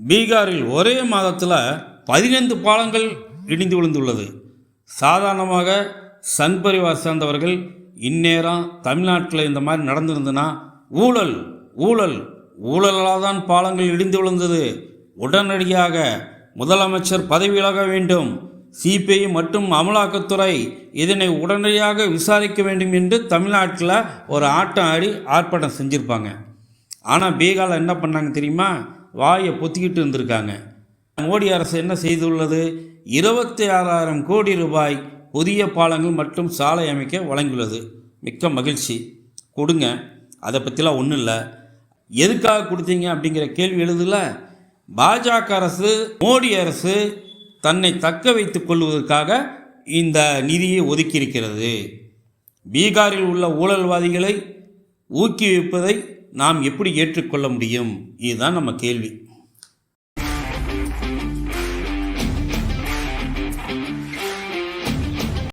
பீகாரில் ஒரே மாதத்தில் 15 பாலங்கள் இடிந்து விழுந்துள்ளது. சாதாரணமாக சன் பரிவார் சேர்ந்தவர்கள் இந்நேரம் தமிழ்நாட்டில் இந்த மாதிரி நடந்திருந்துன்னா ஊழல் ஊழல் ஊழலால் தான் பாலங்கள் இடிந்து விழுந்தது, உடனடியாக முதலமைச்சர் பதவி விலக வேண்டும், சிபிஐ மற்றும் அமலாக்கத்துறை இதனை உடனடியாக விசாரிக்க வேண்டும் என்று தமிழ்நாட்டில் ஒரு ஆட்டம் ஆடி ஆர்ப்பாட்டம் செஞ்சுருப்பாங்க. ஆனால் பீகாரில் என்ன பண்ணாங்க தெரியுமா? வாயை பொத்திக்கிட்டு இருந்திருக்காங்க. மோடி அரசு என்ன செய்துள்ளது? 26,000 கோடி ரூபாய் புதிய பாலங்கள் மற்றும் சாலை அமைக்க வழங்கியுள்ளது. மிக்க மகிழ்ச்சி, கொடுங்க, அதை பற்றிலாம் ஒன்றும் இல்லை. எதுக்காக கொடுத்தீங்க அப்படிங்கிற கேள்வி எழுதுல. பாஜக அரசு, மோடி அரசு தன்னை தக்க வைத்துக் கொள்வதற்காக இந்த நிதியை ஒதுக்கியிருக்கிறது. பீகாரில் உள்ள ஊழல்வாதிகளை ஊக்குவிப்பதை நாம் எப்படி ஏற்றுக்கொள்ள முடியும்? இதுதான் நம்ம கேள்வி.